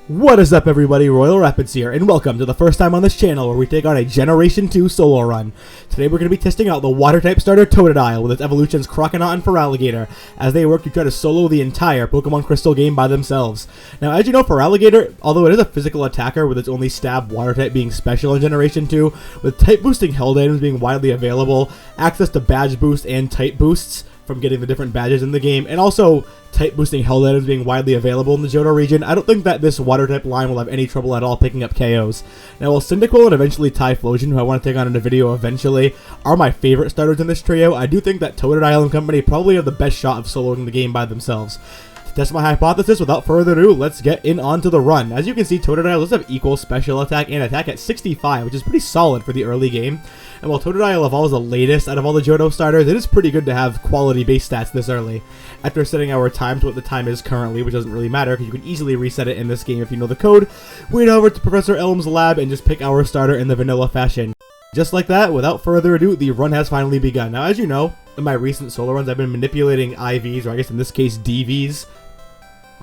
What is up, everybody? RoyalRapids here, and welcome to the first time on this channel where we take on a Generation 2 solo run. Today we're going to be testing out the water-type starter Totodile with its evolutions Croconaw and Feraligatr as they work to try to solo the entire Pokemon Crystal game by themselves. Now, as you know, Feraligatr, although it is a physical attacker with its only stab water-type being special in Generation 2, with type-boosting held items being widely available, access to badge boost and type boosts from getting the different badges in the game, and also type-boosting held items being widely available in the Johto region, I don't think that this water-type line will have any trouble at all picking up KOs. Now, while Cyndaquil and eventually Typhlosion, who I want to take on in a video eventually, are my favorite starters in this trio, I do think that Totodile and company probably have the best shot of soloing the game by themselves. To test my hypothesis, without further ado, let's get in onto the run. As you can see, Totodile does have equal special attack and attack at 65, which is pretty solid for the early game. And while Totodile evolves the latest out of all the Johto starters, it is pretty good to have quality base stats this early. After setting our time to what the time is currently, which doesn't really matter because you can easily reset it in this game if you know the code, we head over to Professor Elm's lab and just pick our starter in the vanilla fashion. Just like that, without further ado, the run has finally begun. Now, as you know, in my recent solo runs, I've been manipulating IVs, or I guess in this case DVs,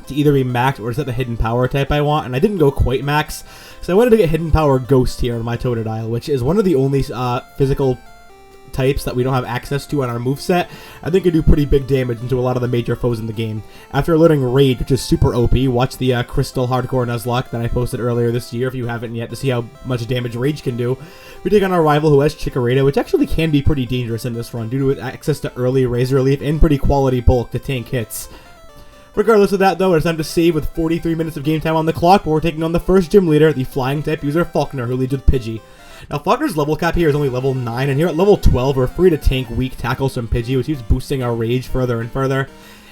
to either be max or set the hidden power type I want, and I didn't go quite max, so I wanted to get hidden power Ghost here on my Totodile, which is one of the only physical types that we don't have access to on our moveset. I think it do pretty big damage into a lot of the major foes in the game. After learning Rage, which is super OP, watch the Crystal Hardcore Nuzlocke that I posted earlier this year if you haven't yet to see how much damage Rage can do. We take on our rival who has Chikorita, which actually can be pretty dangerous in this run due to its access to early Razor Leaf and pretty quality bulk to tank hits. Regardless of that, though, it's time to save with 43 minutes of game time on the clock, where we're taking on the first gym leader, the flying-type user Faulkner, who leads with Pidgey. Now, Faulkner's level cap here is only level 9, and here at level 12, we're free to tank weak tackles from Pidgey, which keeps boosting our Rage further and further.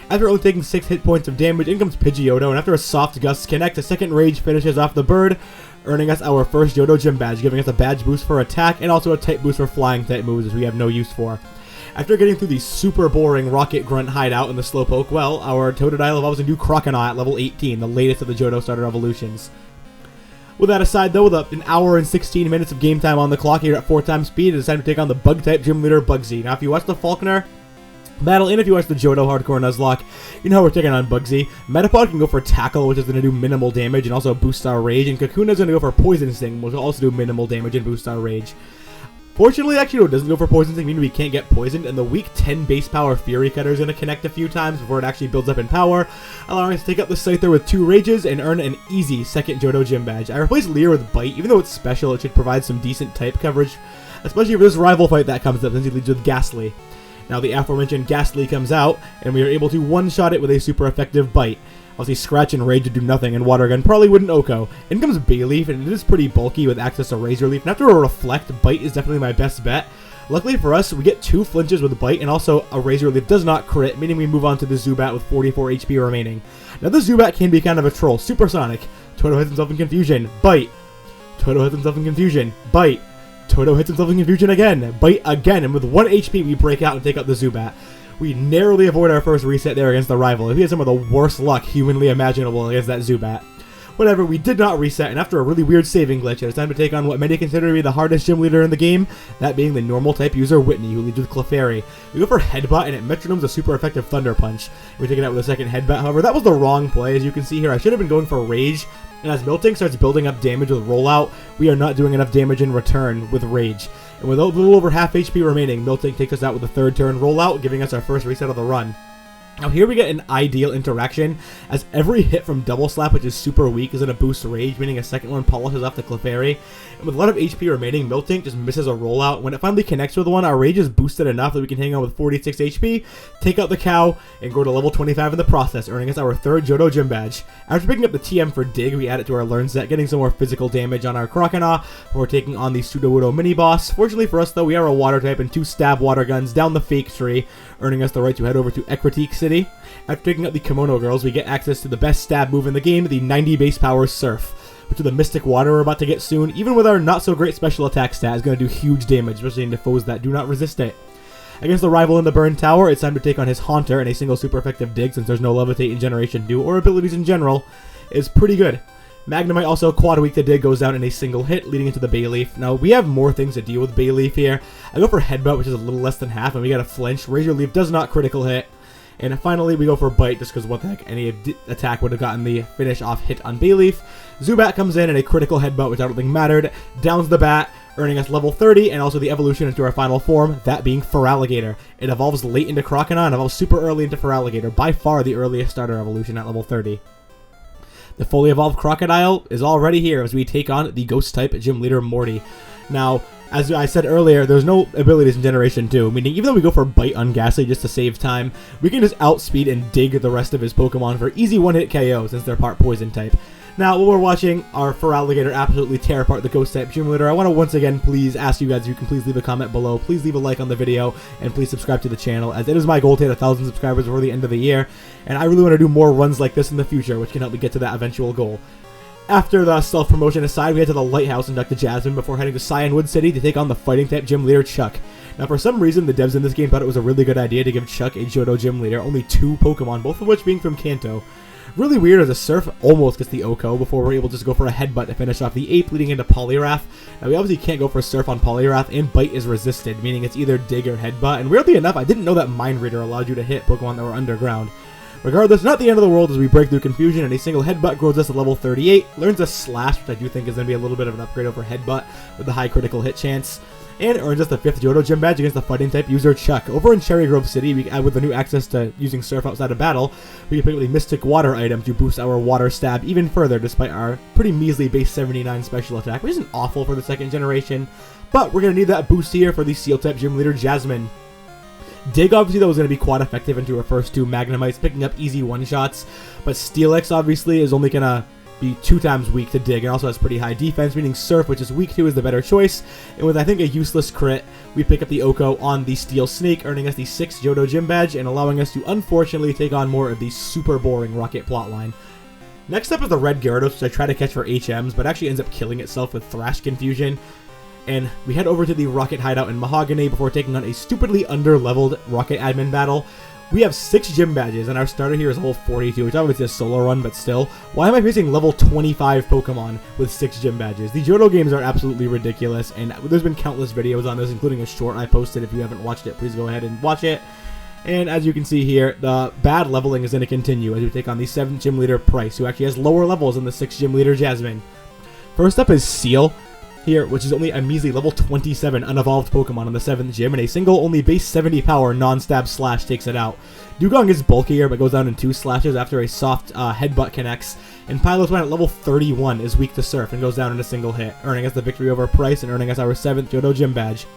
After only taking 6 hit points of damage, in comes Pidgeotto, and after a Soft Gust connect, a second Rage finishes off the bird, earning us our first Johto Gym badge, giving us a badge boost for attack, and also a type boost for flying-type moves, which we have no use for. After getting through the super boring Rocket Grunt hideout in the Slowpoke well, our Totodile evolves into Croconaw at level 18, the latest of the Johto starter evolutions. With that aside, though, with an hour and 16 minutes of game time on the clock here at 4 times speed, it's time to take on the Bug-type gym leader Bugsy. Now, if you watch the Faulkner battle, and if you watch the Johto Hardcore Nuzlocke, you know how we're taking on Bugsy. Metapod can go for Tackle, which is going to do minimal damage and also boost our Rage, and Kakuna is going to go for Poison Sting, which will also do minimal damage and boost our Rage. Fortunately, actually, it doesn't go for Poison Sting, meaning we can't get poisoned, and the weak 10 base power Fury Cutter is going to connect a few times before it actually builds up in power, allowing us to take out the Scyther with 2 Rages and earn an easy second Johto Gym badge. I replaced Leer with Bite. Even though it's special, it should provide some decent type coverage, especially for this rival fight that comes up, since he leads with Ghastly. Now, the aforementioned Ghastly comes out, and we are able to one-shot it with a super effective Bite. Obviously, Scratch and Rage would do nothing, and Water Gun probably wouldn't OHKO. In comes Bayleaf, and it is pretty bulky with access to Razor Leaf, and after a Reflect, Bite is definitely my best bet. Luckily for us, we get 2 flinches with Bite, and also a Razor Leaf does not crit, meaning we move on to the Zubat with 44 HP remaining. Now, the Zubat can be kind of a troll. Supersonic. Toto hits himself in confusion. Bite. Toto hits himself in confusion. Bite. Toto hits himself in confusion again. Bite again, and with 1 HP, we break out and take out the Zubat. We narrowly avoid our first reset there against the rival. He had some of the worst luck humanly imaginable against that Zubat. Whatever, we did not reset, and after a really weird saving glitch, it's time to take on what many consider to be the hardest gym leader in the game, that being the normal type user Whitney, who leads with Clefairy. We go for Headbutt, and it metronomes a super effective Thunder Punch. We take it out with a second Headbutt, however, that was the wrong play. As you can see here, I should have been going for Rage, and as Miltank starts building up damage with Rollout, we are not doing enough damage in return with Rage. And with a little over half HP remaining, Miltank takes us out with a 3rd turn Rollout, giving us our first reset of the run. Now here we get an ideal interaction, as every hit from Double Slap, which is super weak, is going to boost Rage, meaning a second one polishes off the Clefairy. And with a lot of HP remaining, Miltank just misses a rollout. When it finally connects with one, our Rage is boosted enough that we can hang on with 46 HP, take out the cow, and go to level 25 in the process, earning us our 3rd Johto Gym badge. After picking up the TM for Dig, we add it to our Learn set, getting some more physical damage on our Croconaw, we're taking on the Sudowoodo mini-boss. Fortunately for us, though, we are a Water type and 2 stab water guns down the fake tree, earning us the right to head over to Ecruteak City. After picking up the Kimono Girls, we get access to the best stab move in the game, the 90 base power Surf, which with the Mystic Water we're about to get soon, even with our not so great special attack stat, is going to do huge damage, especially into foes that do not resist it. Against the rival in the Burn Tower, it's time to take on his Haunter, and a single super effective Dig, since there's no Levitate in Generation 2, or abilities in general, is pretty good. Magnemite also quad weak to Dig goes down in a single hit, leading into the Bayleaf. Now, we have more things to deal with Bayleaf here. I go for Headbutt, which is a little less than half, and we got a flinch. Razor Leaf does not critical hit. And finally, we go for Bite, just because what the heck, any attack would have gotten the finish off hit on Bayleaf. Zubat comes in and a critical headbutt, which I don't think mattered, downs the bat, earning us level 30, and also the evolution into our final form, that being Feraligatr. It evolves late into Croconaw and evolves super early into Feraligatr, by far the earliest starter evolution at level 30. The fully evolved Crocodile is already here as we take on the Ghost-type Gym Leader Morty. Now, as I said earlier, there's no abilities in Generation 2, meaning even though we go for Bite on Ghastly just to save time, we can just outspeed and dig the rest of his Pokemon for easy one-hit KO since they're part Poison type. Now, while we're watching our Feraligatr absolutely tear apart the Ghost-type Gym Leader, I want to once again please ask you guys if you can please leave a comment below, please leave a like on the video, and please subscribe to the channel, as it is my goal to hit 1,000 subscribers before the end of the year, and I really want to do more runs like this in the future, which can help me get to that eventual goal. After the self-promotion aside, we head to the Lighthouse and induct the Jasmine before heading to Cyanwood City to take on the Fighting-type Gym Leader Chuck. Now, for some reason, the devs in this game thought it was a really good idea to give Chuck a Johto Gym Leader, only 2 Pokemon, both of which being from Kanto. Really weird as a Surf almost gets the Oko before we're able to just go for a Headbutt to finish off the Ape, leading into Poliwrath. Now, we obviously can't go for Surf on Poliwrath, and Bite is resisted, meaning it's either Dig or Headbutt, and weirdly enough, I didn't know that Mind Reader allowed you to hit Pokemon that were underground. Regardless, not the end of the world as we break through Confusion, and a single Headbutt grows us to level 38, learns a Slash, which I do think is going to be a little bit of an upgrade over Headbutt with the high critical hit chance, and earns us the 5th Johto Gym Badge against the Fighting-type user Chuck. Over in Cherry Grove City, with the new access to using Surf outside of battle, we can pick up the Mystic Water item to boost our Water Stab even further, despite our pretty measly base 79 special attack, which isn't awful for the 2nd generation, but we're going to need that boost here for the Steel-type Gym Leader Jasmine. Dig, obviously, though, is going to be quite effective into our first 2 Magnemites, picking up easy one-shots, but Steelix, obviously, is only going to be 2 times weak to Dig, and also has pretty high defense, meaning Surf, which is weak to, is the better choice. And with, I think, a useless crit, we pick up the Oko on the Steel Snake, earning us the 6th Johto Gym Badge, and allowing us to, unfortunately, take on more of the super boring Rocket plotline. Next up is the Red Gyarados, which I try to catch for HMs, but actually ends up killing itself with Thrash Confusion. And we head over to the Rocket Hideout in Mahogany before taking on a stupidly under-leveled Rocket admin battle. We have 6 Gym Badges, and our starter here is level 42, which obviously is a solo run, but still. Why am I facing level 25 Pokemon with 6 Gym Badges? The Johto games are absolutely ridiculous, and there's been countless videos on this, including a short I posted. If you haven't watched it, please go ahead and watch it. And as you can see here, the bad leveling is going to continue as we take on the 7th Gym Leader Price, who actually has lower levels than the 6th Gym Leader Jasmine. First up is Seal here, which is only a measly level 27 unevolved Pokemon on the 7th gym, and a single only base 70 power non-stab slash takes it out. Dugong is bulkier but goes down in 2 slashes after a soft headbutt connects, and Piloswine at level 31 is weak to Surf and goes down in a single hit, earning us the victory over Price and earning us our 7th Johto Gym Badge.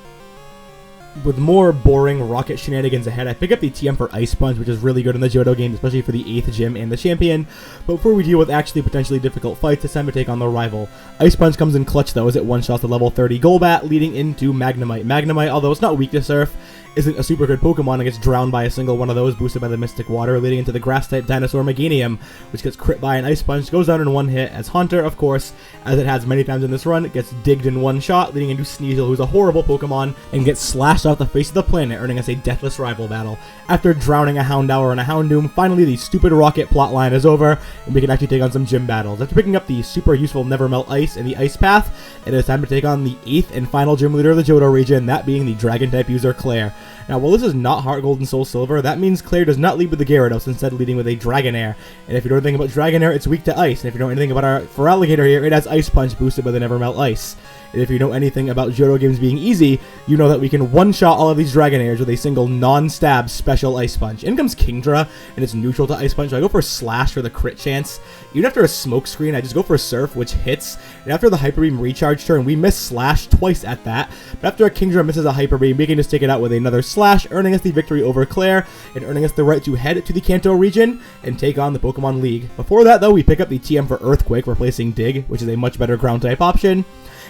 With more boring Rocket shenanigans ahead, I pick up the TM for Ice Punch, which is really good in the Johto games, especially for the 8th gym and the champion. But before we deal with actually potentially difficult fights, it's time to take on the rival. Ice Punch comes in clutch though, as it one-shots the level 30 Golbat, leading into Magnemite. Magnemite, although it's not weak to Surf, isn't a super good Pokemon and gets drowned by a single one of those, boosted by the Mystic Water, leading into the Grass-type Dinosaur Meganium, which gets crit by an Ice Punch, goes down in one hit, as Haunter, of course, as it has many times in this run, gets digged in one shot, leading into Sneasel, who's a horrible Pokemon, and gets slashed off the face of the planet, earning us a deathless rival battle. After drowning a Houndour and a Houndoom, finally the stupid Rocket plotline is over, and we can actually take on some gym battles. After picking up the super useful Never Melt Ice and the Ice Path, it is time to take on the 8th and final gym leader of the Johto region, that being the Dragon-type user Claire. Now, while this is not Heart Gold and Soul Silver, that means Claire does not lead with the Gyarados, instead leading with a Dragonair. And if you know anything about Dragonair, it's weak to Ice. And if you know anything about our Feraligatr here, it has Ice Punch boosted by the Never Melt Ice. And if you know anything about Johto games being easy, you know that we can one-shot all of these Dragonairs with a single non-stab special Ice Punch. In comes Kingdra, and it's neutral to Ice Punch, so I go for Slash for the crit chance. Even after a Smoke Screen, I just go for Surf, which hits. And after the Hyper Beam recharge turn, we miss Slash twice at that. But after a Kingdra misses a Hyper Beam, we can just take it out with another Slash, earning us the victory over Claire, and earning us the right to head to the Kanto region and take on the Pokemon League. Before that, though, we pick up the TM for Earthquake, replacing Dig, which is a much better ground-type option.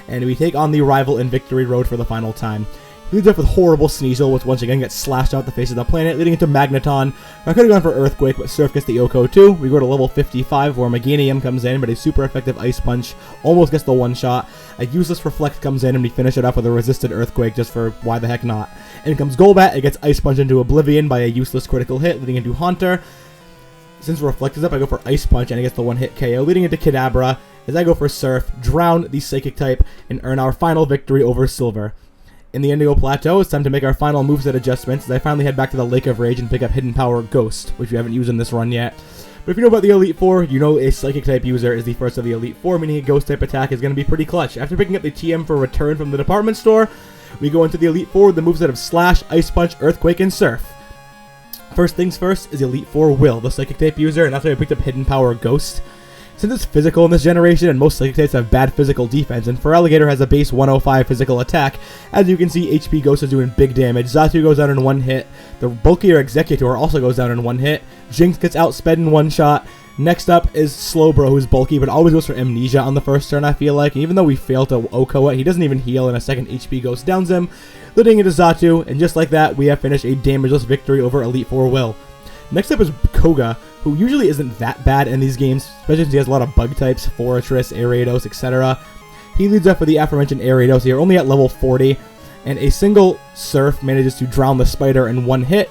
And we take on the rival in Victory Road for the final time. He leads up with horrible Sneasel, which once again gets slashed out the face of the planet, leading into Magneton. I could have gone for Earthquake, but Surf gets the Oko too. We go to level 55, where Meganium comes in, but a super effective Ice Punch almost gets the one-shot. A useless Reflect comes in, and we finish it off with a resisted Earthquake, just for why the heck not. In comes Golbat, it gets Ice Punch into Oblivion by a useless critical hit, leading into Haunter. Since Reflect is up, I go for Ice Punch, and it gets the one-hit KO, leading into Kadabra, as I go for Surf, drown the Psychic type, and earn our final victory over Silver. in the Indigo Plateau, it's time to make our final moveset adjustments as I finally head back to the Lake of Rage and pick up Hidden Power Ghost, which we haven't used in this run yet. But if you know about the Elite Four, you know a Psychic type user is the first of the Elite Four, meaning a Ghost type attack is going to be pretty clutch. After picking up the TM for Return from the department store, we go into the Elite Four with the moveset of Slash, Ice Punch, Earthquake, and Surf. First things first is Elite Four Will, the Psychic type user, and that's why I picked up Hidden Power Ghost. Since it's physical in this generation, and most Psychic types have bad physical defense, and Feraligatr has a base 105 physical attack, as you can see, HP Ghost is doing big damage. Xatu goes down in one hit. The bulkier Executor also goes down in one hit. Jinx gets outsped in one shot. Next up is Slowbro, who's bulky, but always goes for Amnesia on the first turn, I feel like. And even though we fail to OHKO it, he doesn't even heal, and a second HP Ghost downs him, leading into Xatu, and just like that, we have finished a damageless victory over Elite Four Will. Next up is Koga, who usually isn't that bad in these games, especially since he has a lot of bug types, Forretress, Aerados, etc. He leads up with the aforementioned Aerados here, only at level 40, and a single Surf manages to drown the spider in one hit.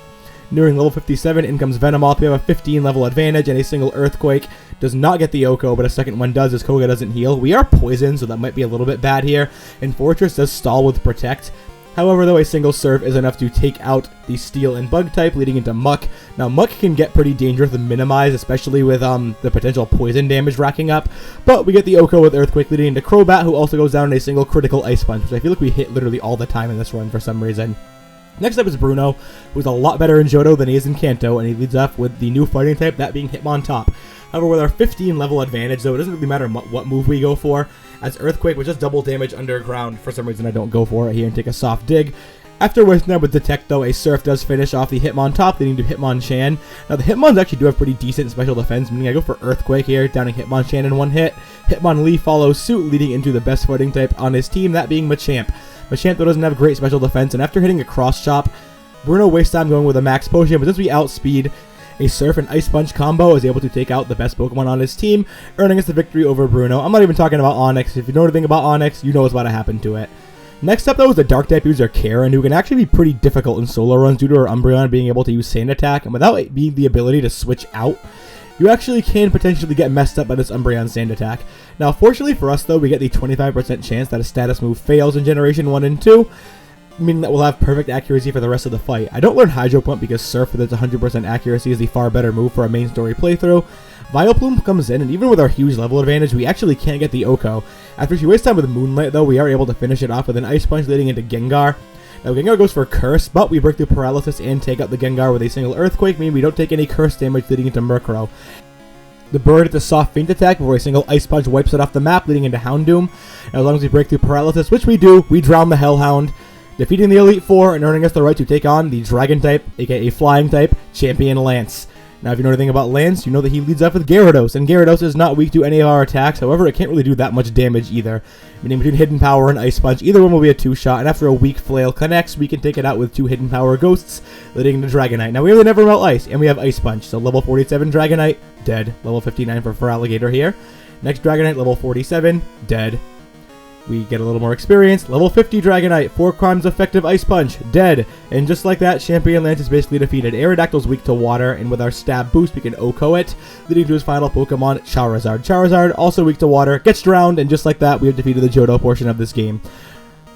Nearing level 57, in comes Venomoth. We have a 15 level advantage, and a single Earthquake does not get the OHKO, but a second one does as Koga doesn't heal. We are poisoned, so that might be a little bit bad here, and Forretress does stall with Protect. However, though, a single Surf is enough to take out the Steel and Bug type, leading into Muck. Now, Muck can get pretty dangerous with Minimize, especially with the potential poison damage racking up. But we get the OHKO with Earthquake, leading into Crobat, who also goes down in a single critical Ice Punch, which I feel like we hit literally all the time in this run for some reason. Next up is Bruno, who's a lot better in Johto than he is in Kanto, and he leads off with the new fighting type, that being Hitmontop. However, with our 15 level advantage, though, it doesn't really matter what move we go for, as Earthquake with just double damage underground. For some reason, I don't go for it here and take a soft dig. After wasting that with Detect, though, a Surf does finish off the Hitmontop, leading to Hitmonchan. Now, the Hitmons actually do have pretty decent special defense, meaning I go for Earthquake here, downing Hitmonchan in one hit. Hitmonlee follows suit, leading into the best fighting type on his team, that being Machamp. Machamp, though, doesn't have great special defense, and after hitting a Cross Chop, Bruno wastes time going with a Max Potion, but since we outspeed, a Surf and Ice Punch combo is able to take out the best Pokemon on his team, earning us the victory over Bruno. I'm not even talking about Onix. If you know anything about Onix, you know what's about to happen to it. Next up, though, is the Dark type user Karen, who can actually be pretty difficult in solo runs due to her Umbreon being able to use Sand Attack, and without it being the ability to switch out, you actually can potentially get messed up by this Umbreon Sand Attack. Now, fortunately for us, though, we get the 25% chance that a status move fails in Generation 1 and 2, meaning that we'll have perfect accuracy for the rest of the fight. I don't learn Hydro Pump because Surf with its 100% accuracy is the far better move for a main story playthrough. Vileplume comes in, and even with our huge level advantage, we actually can't get the OHKO. After she wastes time with Moonlight, though, we are able to finish it off with an Ice Punch leading into Gengar. Now, Gengar goes for Curse, but we break through Paralysis and take out the Gengar with a single Earthquake, meaning we don't take any Curse damage leading into Murkrow. The bird hits a soft feint attack before a single Ice Punch wipes it off the map, leading into Houndoom. Now, as long as we break through Paralysis, which we do, we drown the Hellhound, defeating the Elite Four and earning us the right to take on the Dragon type, aka Flying type, Champion Lance. Now, if you know anything about Lance, you know that he leads off with Gyarados, and Gyarados is not weak to any of our attacks. However, it can't really do that much damage either. Meaning between Hidden Power and Ice Punch, either one will be a 2-shot, and after a weak Flail connects, we can take it out with 2 Hidden Power Ghosts, leading into Dragonite. Now, we really never melt Ice, and we have Ice Punch, so level 47 Dragonite, dead. Level 59 for Feraligatr here. Next Dragonite, level 47, dead. We get a little more experience. Level 50 Dragonite, 4 crimes effective Ice Punch, dead. And just like that, Champion Lance is basically defeated. Aerodactyl's weak to water, and with our stab boost, we can OHKO it, leading to his final Pokemon, Charizard. Charizard, also weak to water, gets drowned, and just like that, we have defeated the Johto portion of this game.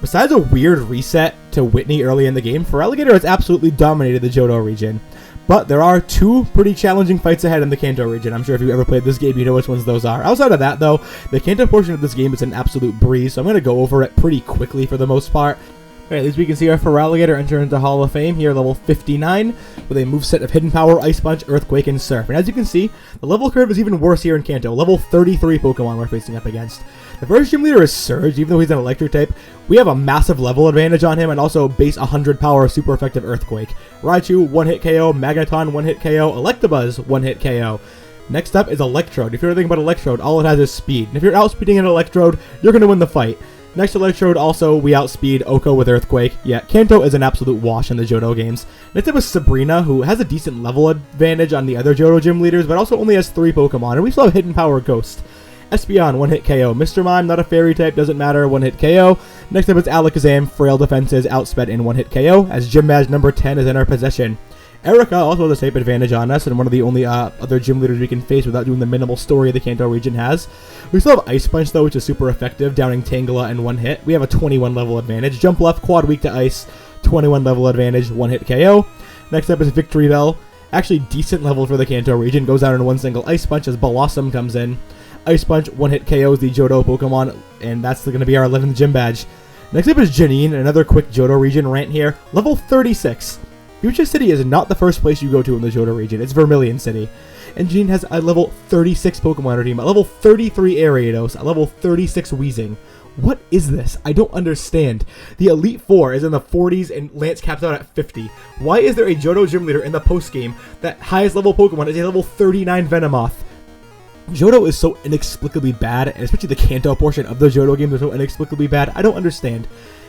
Besides a weird reset to Whitney early in the game, Feraligatr has absolutely dominated the Johto region. But there are 2 pretty challenging fights ahead in the Kanto region. I'm sure if you ever played this game, you know which ones those are. Outside of that, though, the Kanto portion of this game is an absolute breeze, so I'm going to go over it pretty quickly for the most part. Alright, at least we can see our Feraligatr enter into Hall of Fame here, level 59, with a moveset of Hidden Power, Ice Punch, Earthquake, and Surf. And as you can see, the level curve is even worse here in Kanto. Level 33 Pokemon we're facing up against. The first gym leader is Surge, even though he's an electric type. We have a massive level advantage on him, and also base 100 power super effective Earthquake. Raichu, 1-hit KO, Magneton, 1-hit KO, Electabuzz, 1-hit KO. Next up is Electrode. If you're thinking about Electrode, all it has is speed. And if you're outspeeding an Electrode, you're going to win the fight. Next to Electrode, also, we outspeed OHKO with Earthquake. Yeah, Kanto is an absolute wash in the Johto games. Next up is Sabrina, who has a decent level advantage on the other Johto gym leaders, but also only has 3 Pokemon, and we still have Hidden Power Ghost. Espeon, 1-hit KO. Mr. Mime, not a fairy type, doesn't matter, 1-hit KO. Next up is Alakazam, frail defenses, outsped in 1-hit KO, as Gym Badge number 10 is in our possession. Erica also has a type advantage on us, and one of the only other gym leaders we can face without doing the minimal story the Kanto region has. We still have Ice Punch, though, which is super effective, downing Tangela in one hit. We have a 21 level advantage. Jump Left, Quad Weak to Ice, 21 level advantage, one hit KO. Next up is Victory Bell. Actually decent level for the Kanto region. Goes out in one single Ice Punch as Blossom comes in. Ice Punch, one hit KOs the Johto Pokemon, and that's going to be our 11th gym badge. Next up is Janine, another quick Johto region rant here. Level 36. Fuchsia City is not the first place you go to in the Johto region, it's Vermilion City. And Janine has a level 36 Pokemon on her team, a level 33 Ariados, a level 36 Weezing. What is this? I don't understand. The Elite Four is in the 40s and Lance caps out at 50. Why is there a Johto gym leader in the post-game that highest level Pokemon is a level 39 Venomoth? Johto is so inexplicably bad, and especially the Kanto portion of the Johto games are so inexplicably bad, I don't understand.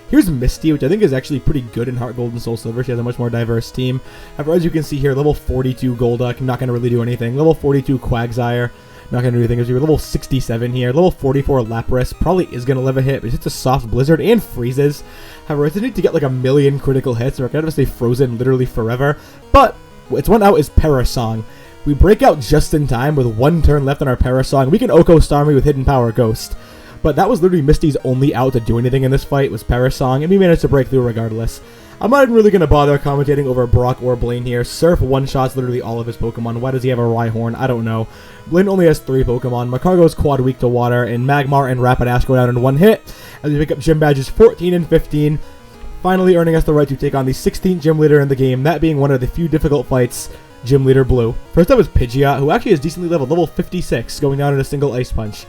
Here's Misty, which I think is actually pretty good in Heart Gold and Soul Silver. She has a much more diverse team. However, as you can see here, level 42 Golduck, not going to really do anything. Level 42 Quagsire, not going to do anything. We're level 67 here. Level 44 Lapras, probably is going to live a hit, but it's a soft Blizzard and freezes. However, it's need to get like a million critical hits, or we're going to stay frozen literally forever. But its one out is Parasong. We break out just in time with one turn left on our Parasong. We can Oko Starmie with Hidden Power Ghost. But that was literally Misty's only out to do anything in this fight was Parasong, and we managed to break through regardless. I'm not even really going to bother commentating over Brock or Blaine here. Surf one-shots literally all of his Pokemon. Why does he have a Rhyhorn? I don't know. Blaine only has 3 Pokemon. Macargo's Quad Weak to Water, and Magmar and Rapidash go down in one hit, as we pick up gym badges 14 and 15, finally earning us the right to take on the 16th gym leader in the game, that being one of the few difficult fights, Gym Leader Blue. First up is Pidgeot, who actually is decently leveled, level 56, going down in a single Ice Punch.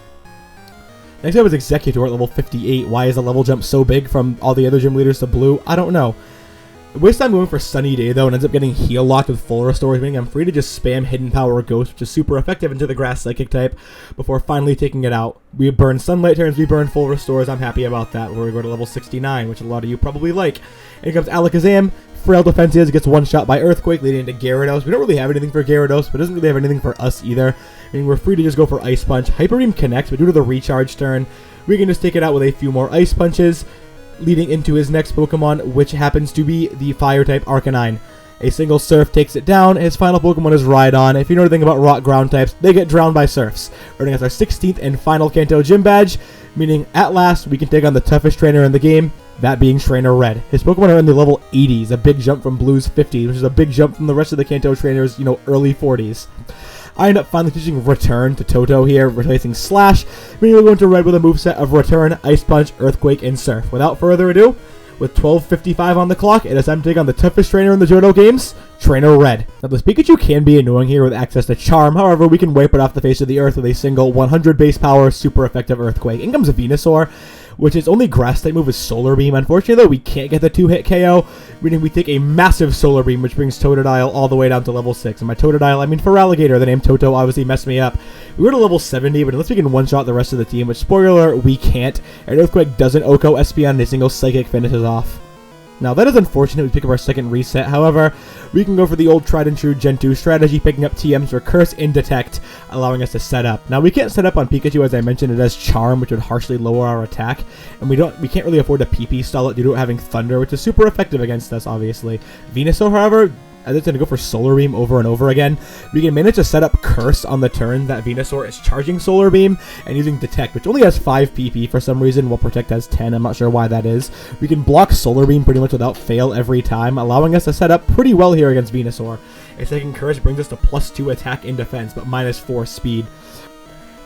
Next up is Executor at level 58. Why is the level jump so big from all the other gym leaders to Blue? I don't know. Waste time going for Sunny Day, though, and ends up getting Heal Locked with Full Restores, meaning I'm free to just spam Hidden Power Ghost, which is super effective into the Grass Psychic type, before finally taking it out. We burn Sunlight turns, we burn Full Restores, I'm happy about that. We're going to go to level 69, which a lot of you probably like. And here comes Alakazam. Frail defenses, gets one shot by Earthquake, leading into Gyarados. We don't really have anything for Gyarados, but it doesn't really have anything for us either. I mean, we're free to just go for Ice Punch. Hyper Beam connects, but due to the recharge turn, we can just take it out with a few more Ice Punches, leading into his next Pokemon, which happens to be the Fire-type Arcanine. A single Surf takes it down. His final Pokemon is Rhydon. If you know anything about Rock Ground types, they get drowned by Surfs, earning us our 16th and final Kanto Gym Badge, meaning at last we can take on the toughest trainer in the game, that being Trainer Red. His Pokemon are in the level 80s, a big jump from Blue's 50s, which is a big jump from the rest of the Kanto trainers, early 40s. I end up finally teaching Return to Toto here, replacing Slash, meaning we're going to Red with a moveset of Return, Ice Punch, Earthquake, and Surf. Without further ado, with 12:55 on the clock, it is time to take on the toughest trainer in the Johto games, Trainer Red. Now, this Pikachu can be annoying here with access to Charm, however, we can wipe it off the face of the earth with a single 100 base power, super effective Earthquake. In comes Venusaur, which its only Grass-type move is Solar Beam. Unfortunately, though, we can't get the 2-hit KO, meaning we take a massive Solar Beam, which brings Totodile all the way down to level 6. And by Totodile, I mean Feraligatr. The name Toto obviously messed me up. We were to level 70, but unless we can one-shot the rest of the team, which, spoiler alert, we can't, and Earthquake doesn't Oko Espeon, and a single Psychic finishes off. Now, that is unfortunate. We pick up our second reset. However, we can go for the old tried and true Gen 2 strategy, picking up TMs for Curse and Detect, allowing us to set up. Now, we can't set up on Pikachu, as I mentioned. It has Charm, which would harshly lower our attack, and we can't really afford to PP stall it due to it having Thunder, which is super effective against us, obviously. Venusaur, however, as it's going to go for Solar Beam over and over again, we can manage to set up Curse on the turn that Venusaur is charging Solar Beam and using Detect, which only has 5 PP for some reason, while Protect has 10. I'm not sure why that is. We can block Solar Beam pretty much without fail every time, allowing us to set up pretty well here against Venusaur. A second Curse brings us to +2 attack and defense, but -4 speed.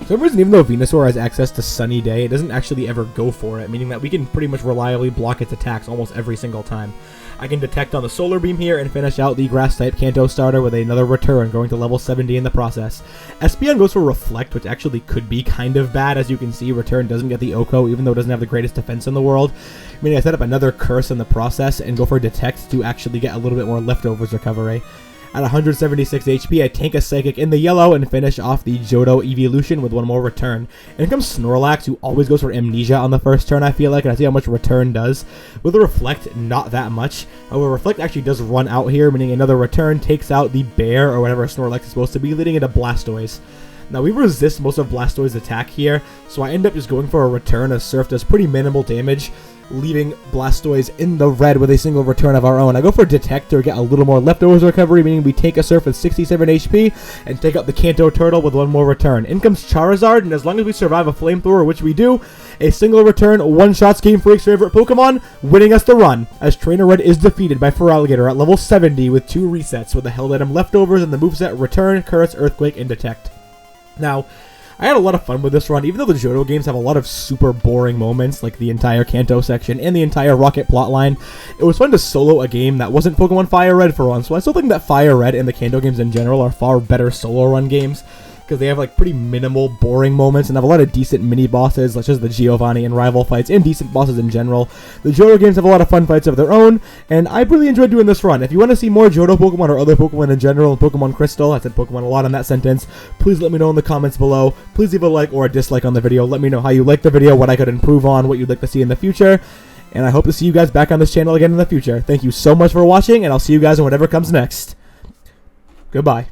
For some reason, even though Venusaur has access to Sunny Day, it doesn't actually ever go for it, meaning that we can pretty much reliably block its attacks almost every single time. I can Detect on the Solar Beam here and finish out the Grass-type Kanto starter with another Return, going to level 70 in the process. Espeon goes for Reflect, which actually could be kind of bad. As you can see, Return doesn't get the Oko, even though it doesn't have the greatest defense in the world. Meaning I set up another Curse in the process and go for Detect to actually get a little bit more leftovers recovery. At 176 HP, I tank a Psychic in the yellow and finish off the Johto evolution with one more Return. And here comes Snorlax, who always goes for Amnesia on the first turn, I feel like, and I see how much Return does. With a Reflect, not that much. However, Reflect actually does run out here, meaning another Return takes out the bear, or whatever Snorlax is supposed to be, leading into Blastoise. Now we resist most of Blastoise's attack here, so I end up just going for a return as Surf does pretty minimal damage, leaving Blastoise in the red with a single return of our own. I go for Detect to get a little more leftovers recovery, meaning we take a Surf with 67 HP and take out the Kanto turtle with one more return. In comes Charizard, and as long as we survive a flamethrower, which we do, a single return one-shots Game Freak's favorite Pokemon, winning us the run, as Trainer Red is defeated by Feraligatr at level 70 with 2 resets, with the Held Item leftovers and the moveset Return, Curse, Earthquake, and Detect. Now, I had a lot of fun with this run, even though the Johto games have a lot of super boring moments, like the entire Kanto section and the entire Rocket plotline. It was fun to solo a game that wasn't Pokemon Fire Red for once, so I still think that Fire Red and the Kanto games in general are far better solo run games, because they have like pretty minimal boring moments and have a lot of decent mini bosses, such as the Giovanni and rival fights, and decent bosses in general. The Johto games have a lot of fun fights of their own, and I really enjoyed doing this run. If you want to see more Johto Pokemon or other Pokemon in general, Pokemon Crystal, I said Pokemon a lot in that sentence, please let me know in the comments below. Please leave a like or a dislike on the video. Let me know how you liked the video, what I could improve on, what you'd like to see in the future, and I hope to see you guys back on this channel again in the future. Thank you so much for watching, and I'll see you guys in whatever comes next. Goodbye.